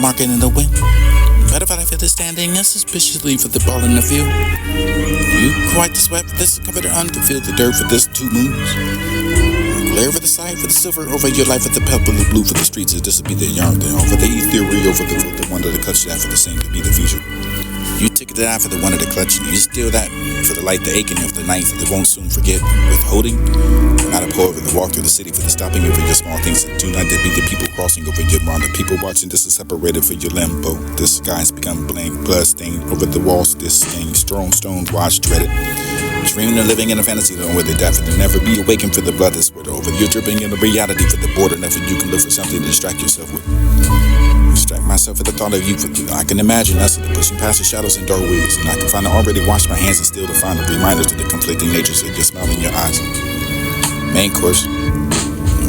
Marking in the wind. But if I feel it standing unsuspiciously for the ball in the field, you quite the sweat for this covered under feel the dirt for this 2 moons. Glare for the sight for the silver over your life for the purple the blue for the streets. This will be the yarn thing over the theory over the wonder the clutch that for the same to be the future. You take it out for the one of the clutch, and you steal that for the light, the aching of the night that won't soon forget. Withholding, not a poet for the walk through the city, for the stopping over your small things that do not be the people crossing over your mind. The people watching this is separated for your limbo. This sky's become blank, blood stained over the walls. This stain, strong stones watch dreaded. Dreaming of living in a fantasy land where the death will never be awakened for the blood that's sweat over. You're dripping in a reality for the border, never you can look for something to distract yourself with. Distract myself with the thought of you. I can imagine us pushing past the shadows and dark ways, and I can find I already washed my hands and still to find the reminders to the conflicting natures of your smile in your eyes. Main course,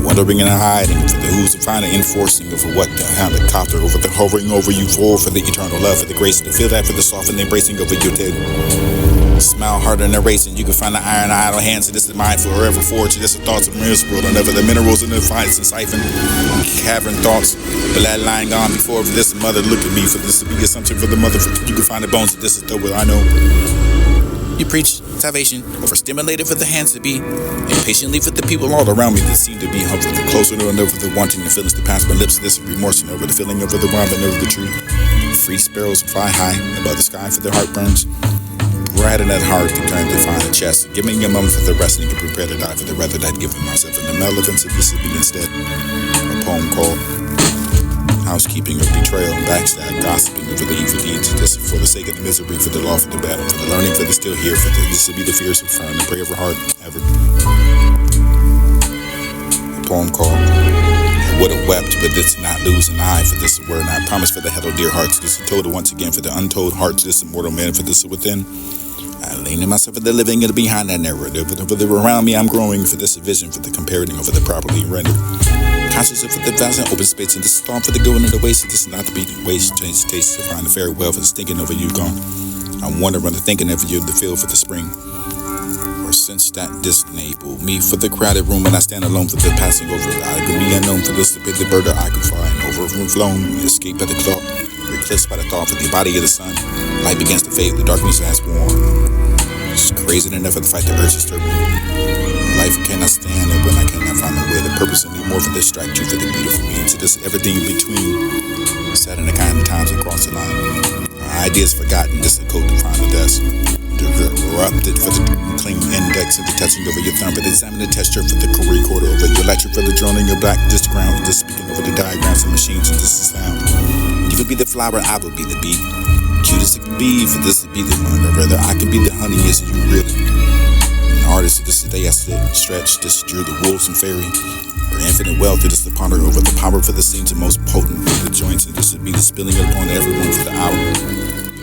wondering and hiding for the who's and finding enforcing of what the helicopter over the hovering over you for the eternal love for the grace to feel that for the soft and embracing over your dead. Smile harder than erasing. You can find the iron idle hands, and this is mine forever forged. This is thoughts of mirrors world, never the minerals in the fights and siphon cavern thoughts. Bloodline gone before for this mother. Look at me for this to be assumption for the mother. You can find the bones of this is the what I know. You preach salvation, overstimulated for the hands to be, impatiently for the people all around me that seem to be hungry, closer to another the wanting the feelings to pass my lips. This is remorse and over the feeling over the rhyme and over the truth. Free sparrows fly high above the sky for their heart burns. Bright in that heart to turn to find a chest, giving a moment for the rest and you can prepare to die for the rather that giving myself and the relevance of this to be instead. A poem called Housekeeping of Betrayal, Backstab, Gossiping over the evil deeds. This for the sake of the misery, for the law, for the battle, for the learning, for the still here, for the, this to be the fears of firm, the prayer of her heart, ever. A poem called I Would Have Wept, but it's not lose an eye, for this word, and I promise for the hello dear hearts. This is told once again for the untold hearts, this immortal man, for this within. I lean in myself for the living and behind that narrative. For the around me, I'm growing for this vision, for the comparative, for the properly rendered. Conscious of the vast and open space, and this thought for the going in the waste. This is not to be waste, change taste to find the farewell for the thinking over you gone. I'm wondering the thinking of you, the feel for the spring. Or since that disable me for the crowded room, and I stand alone for the passing over. I could be unknown for this to be the bird I could fly and overflown, escape at the clock. Eclipsed by the thought for the body of the sun. Light begins to fade, the darkness has worn. It's crazy enough for the fight, the urge to disturb me. Life cannot stand it when I cannot find my way. The purpose of me more for distract you for the beautiful me. To this everything in between. Set in the kind of times across the line. My ideas forgotten, this is a code to find the desk. Interrupted for the clean index of the touching over your thumb. But examine the texture for the recorder over your electric for the droning your black disc ground. Just speaking over the diagrams and machines and this is sound. You would be the flower, I would be the bee. Cute as it could be, for this to be the one. Or rather, I can be the honey, is you really? An artist, this is the day I stretch, this drew the wolves and fairy. Her infinite wealth, it is the ponder over the power for the scenes and most potent for the joints. And this would be the spilling upon everyone for the hour.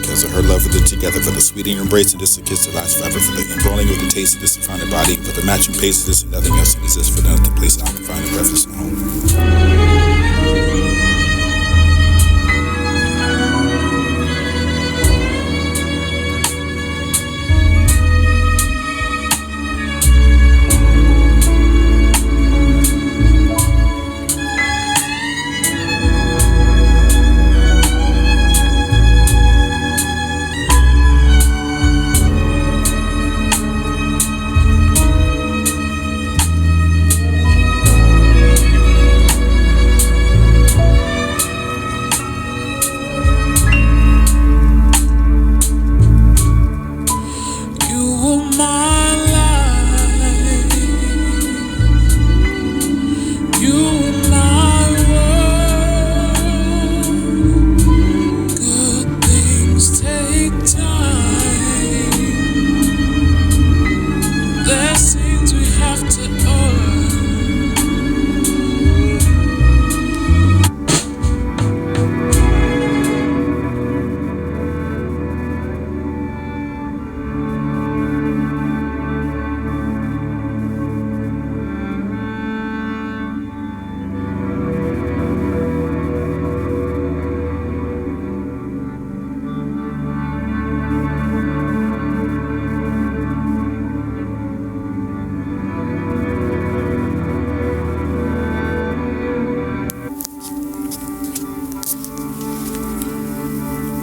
Because of her love for the together, for the sweeting embrace, and this a kiss to last forever. For the embroiling of the taste of this to find a body, for the matching pace of this and nothing else that exists for them to place I can find a breakfast at home.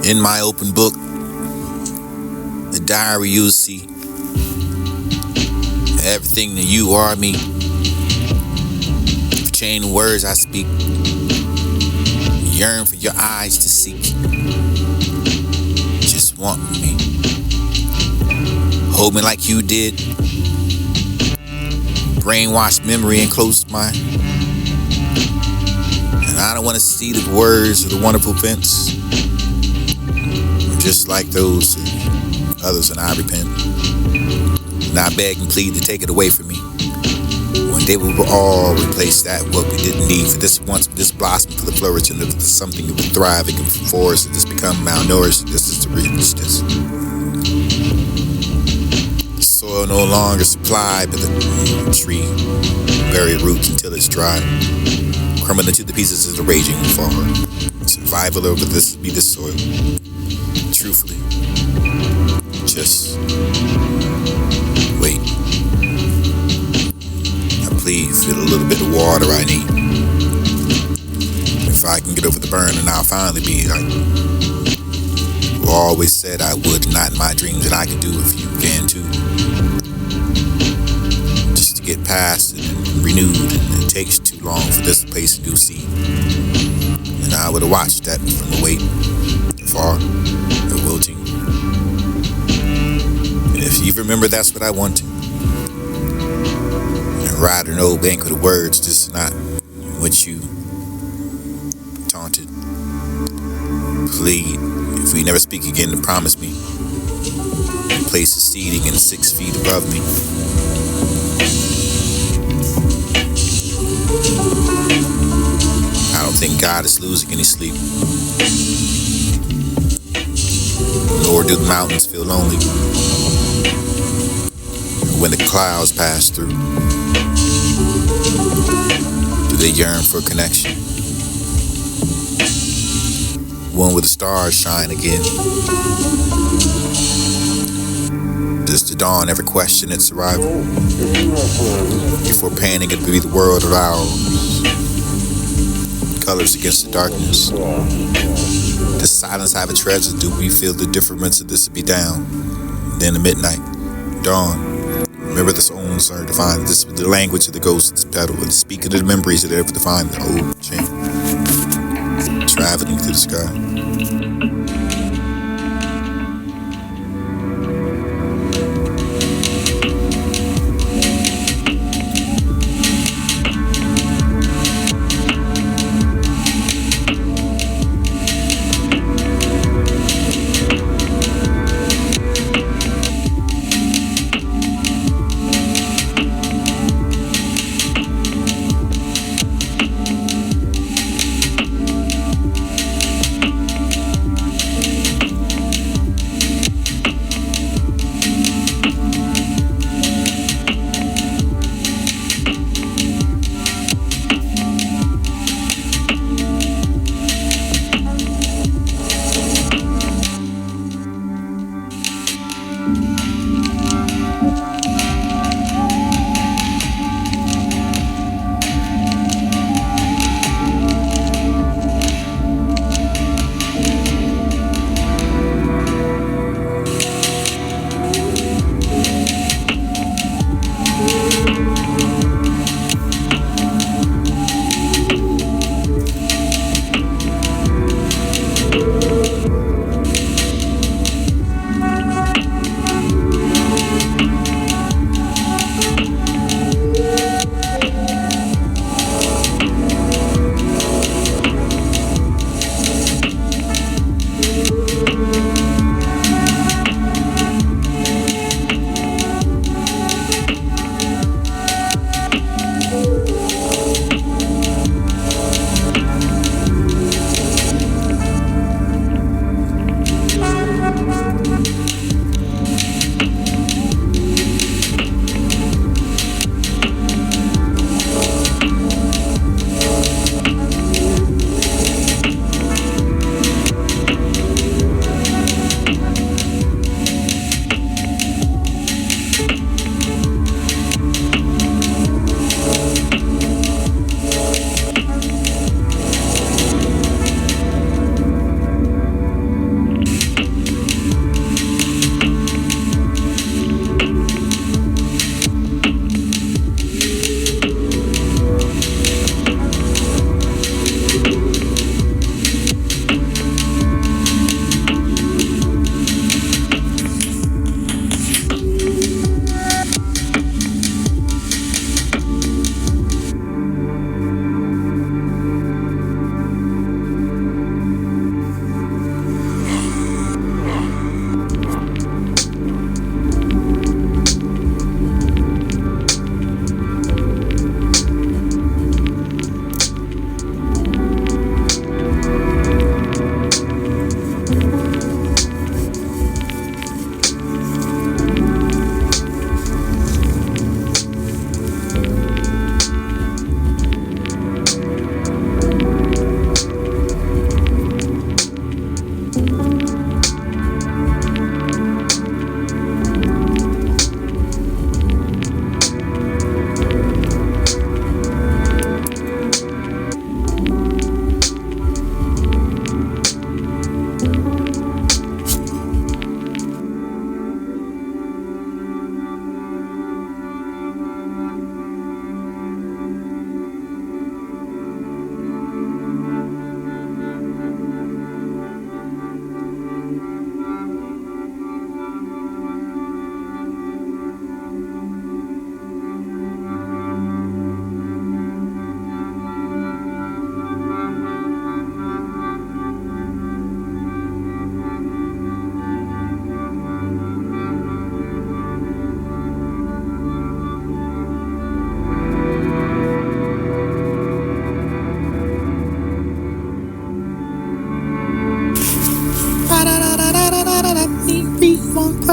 In my open book, the diary you'll see everything that you are me. The chain of words I speak, yearn for your eyes to seek. Just want me. Hold me like you did. Brainwashed memory and close mind. And I don't want to see the words of the wonderful fence. Just like those others, and I repent. And I beg and plead to take it away from me. One day we will all replace that what we didn't need. For this once, this blossom for the flourishing of something that would thrive and for us to just become malnourished. This is to reach this. The soil no longer supplied by the tree, bury roots until it's dry, crumbling into the pieces of the raging fall. Survival over this be the soil. Truthfully, just wait. I plead for the little bit of water I need. If I can get over the burn, and I'll finally be like you always said I would, not in my dreams, and I could do if you can too. Just to get past it and renewed, and it takes too long for this place to do see. And I would have watched that from the wait, far, the wilting. And if you remember, that's what I wanted. And ride an old banquet of words, just not what you taunted. Plead, if we never speak again, to promise me. Place a seating in 6 feet above me. I don't think God is losing any sleep. Nor do the mountains feel lonely when the clouds pass through. Do they yearn for connection? One where the stars shine again. Does the dawn ever question its arrival? Before painting it be the world of ours. Colors against the darkness. Does silence have a treasure? Do we feel the difference of this to be down? Then the midnight, dawn. Remember this own sir define this the language of the ghosts pedal and speak of the memories that ever define the old chain. Traveling through the sky.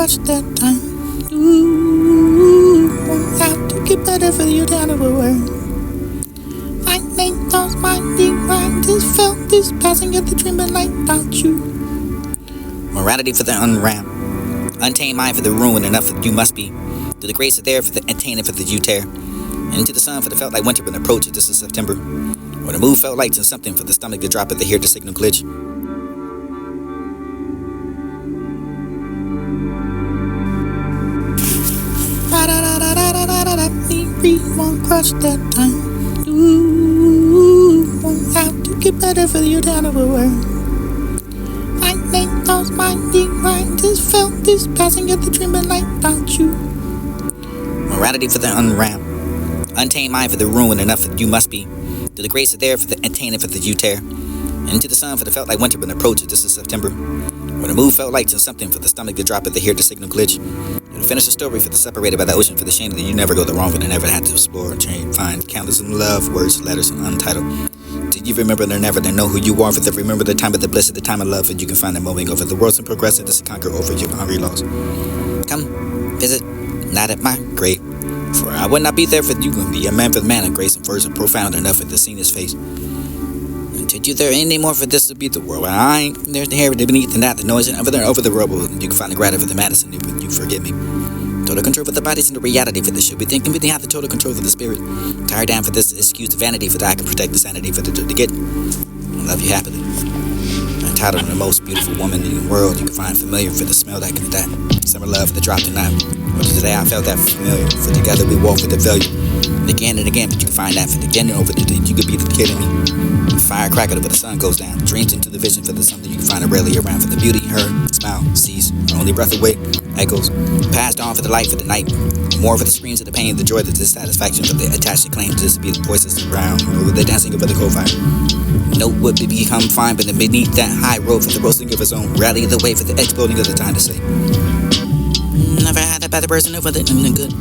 crush that time. Ooh, won't have to get better for you down the road. I made those minding right, just felt this passing of the dream, but like without you. Morality for the unwrapped, untamed mind for the ruin, enough that you must be. To the grace of there for the attainment for the you tear. And to the sun for the felt like winter when approaches, this is September. Or the mood felt like to something for the stomach to drop at the hear the signal glitch. Me won't crush that time. Ooh, won't have to get better for you down the road. I make those minding right, just felt this passing of the dream, but like without you. Morality for the unwrapped, untamed mind for the ruin, enough that you must be. To the grace of there for the attainment for the you tear. And to the sun for the felt like winter when approaches, this is September. When the mood felt like to something for the stomach to drop at the hear the signal glitch. To finish the story for the separated by the ocean for the shame that you never go the wrong, but I never had to explore and change, find countless of love, words, letters, and untitled. Did you remember they're never to know who you are, for the remember the time of the bliss at the time of love, and you can find them moving over the worlds and progressive to conquer over your hungry laws. Come visit, not at my grave, for I would not be there for you and be a man for the man of grace and words are profound enough at the scene his face. Did you there any more for this to be the world? I ain't there's the hair beneath and that, the noise and over there over the rubble, and you can find the gratitude for the madness and you forget me. Total control for the bodies and the reality for this should be thinking we have the total control for the spirit. Tired down for this excuse the vanity for that I can protect the sanity for the to get. I love you happily. Entitled to the most beautiful woman in the world, you can find familiar for the smell that can that. Summer love for the drop tonight. But today I felt that familiar. For together we walk with the value. And again, but you can find that for the again and over the you could be the kid in me. Firecracker where the sun goes down. Dreams into the vision for the something you can find it rarely around. For the beauty, her smile, sees, her only breath away, echoes. Passed on for the light for the night. More for the screams of the pain, the joy, the dissatisfaction for the attached claim to be the voices around. Or the dancing over the coal fire. Note would become fine, but beneath that high road for the roasting of his own. Rally the way for the exploding of the time to say. Never had a better person over the good.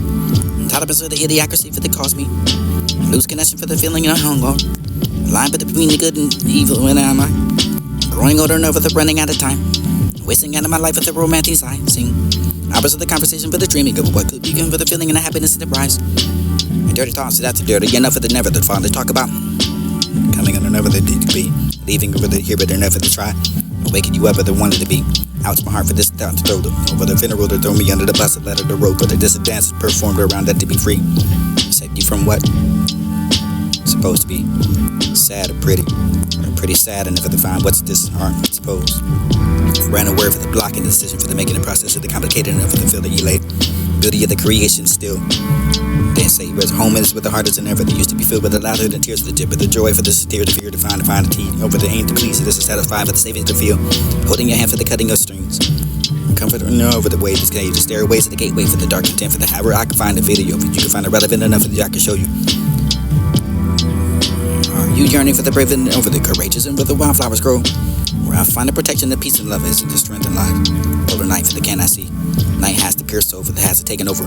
Tolerance for the idiocracy for the cost me. Lose connection for the feeling of hunger. Line between the good and evil when am I? Growing older and over the running out of time. Wasting out of my life with the romantic side. Sing hours of the conversation for the dreaming of what could begin for the feeling and the happiness and the prize. My dirty thoughts, that's dirty enough for the never that father talk about. Coming under never the need to be. Leaving over the here but they're never to try. Awaken you ever the wanted to be. Out to my heart for this down to throw the over the funeral to throw me under the bus and let her the road for the distant dances performed around that to be free. Save you from what? Supposed to be sad or pretty sad and never to find what's this heart supposed. Ran a word for the blocking the decision for the making the process of the complicated enough for the feel that you laid. Beauty of the creation still. Didn't say where's home is with the hardest than ever. They used to be filled with the laughter and tears for the tip of the joy for the tears to fear to find the tea over the aim to please. So this is satisfied for the savings to feel. Holding your hand for the cutting of strings. Comfort over the way this cage, the stairways to the gateway for the dark intent for the however I can find the video, but you can find it relevant enough that I can show you. Are you yearning for the brave and over the courageous and where the wildflowers grow? Where I find the protection, the peace and love is the strength and life. Polar night for the can I see. Night has to pierce over the has to taken over.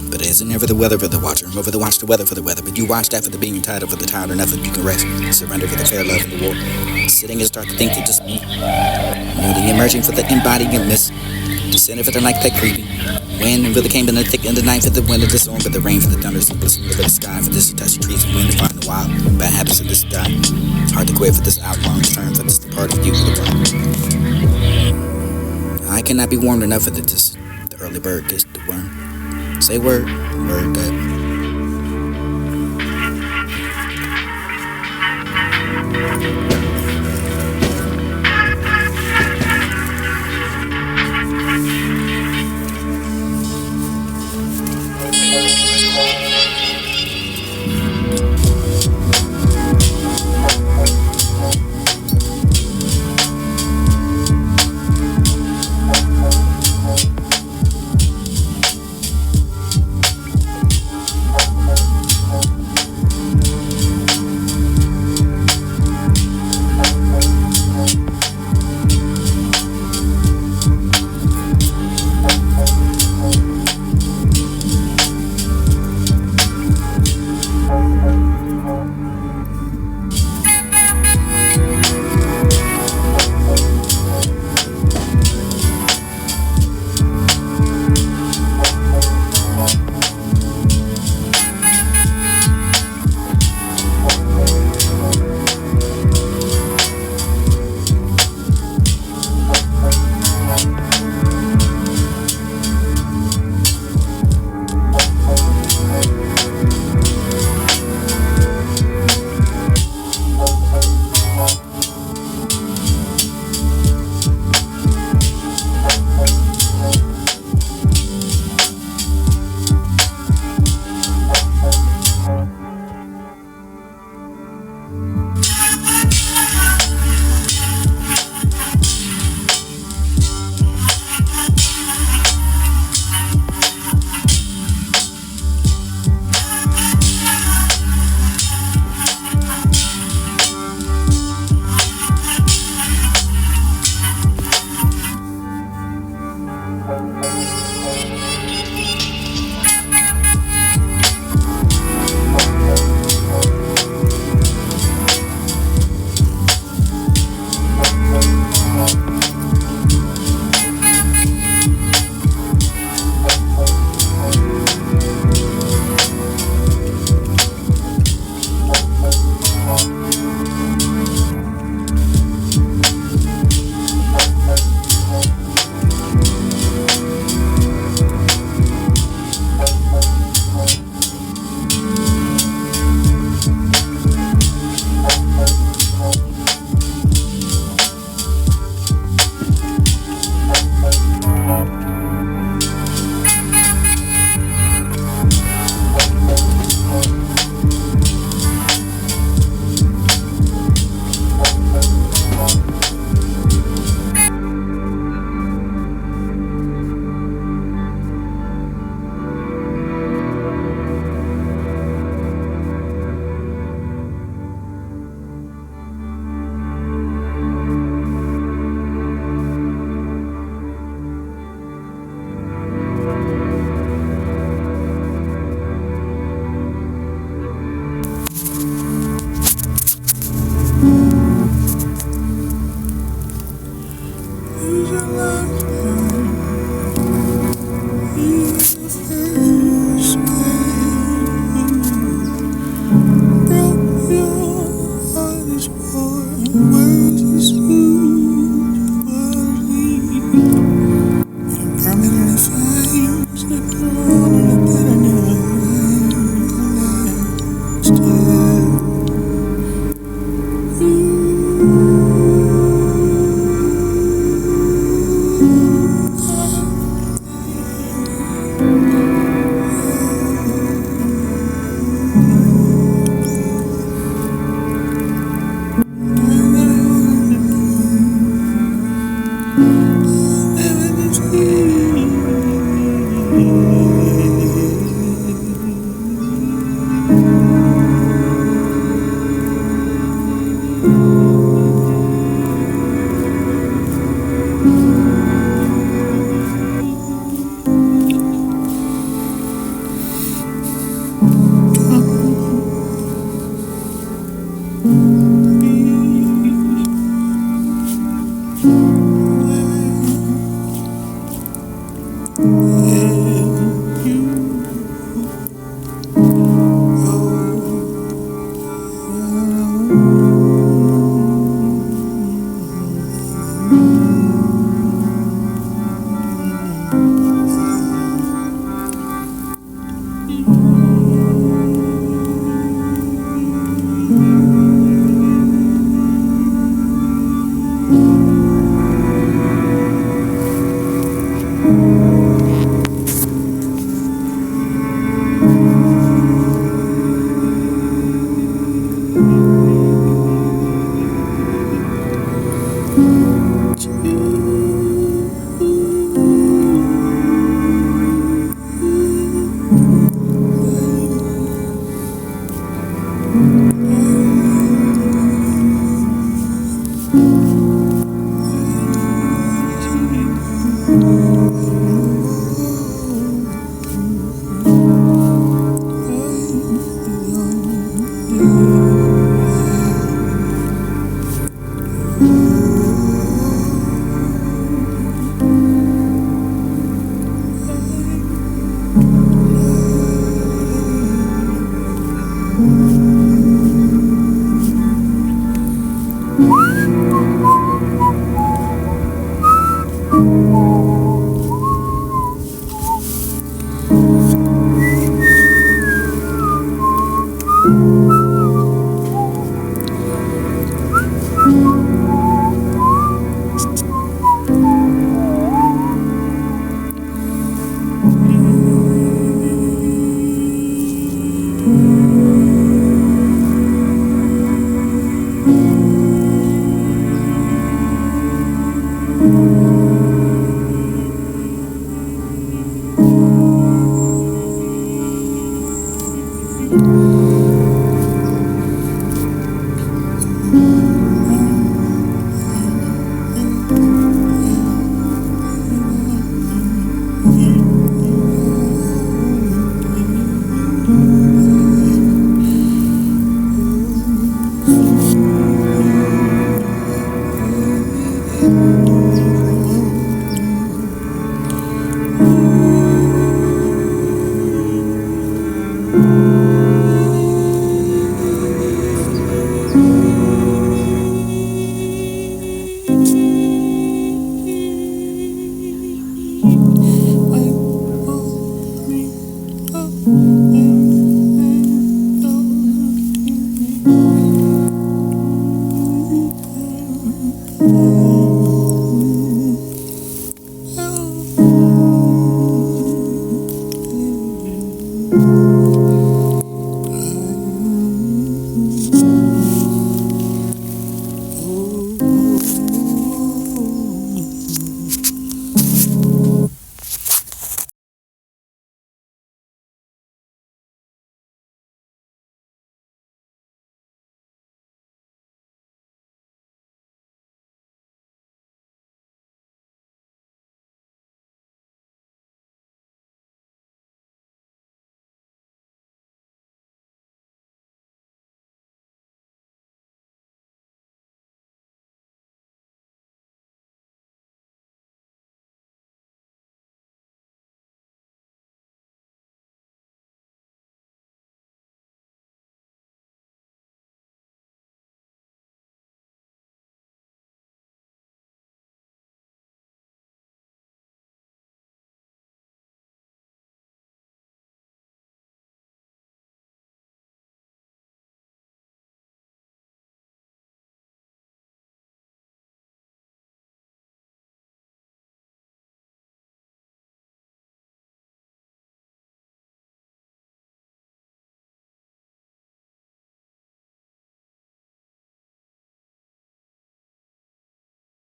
But it isn't ever the weather for the watcher, over the watch the weather for the weather. But you watch that for the being tired for the tired enough that you can rest. Surrender for the fair love and the war. Sitting and start to think that just me. Newly emerging for the embodingness. Descending for the night that creepy. Wind really came in the thick in the night for the wind of the storm, but the rain for the thunder, simplicity for the sky for this touch trees and wind to find the wild. Bad habits of this die. Hard to quit for this outlong turn for this the part of you for the world. I cannot be warmed enough for this. The early bird gets the worm. Say word that.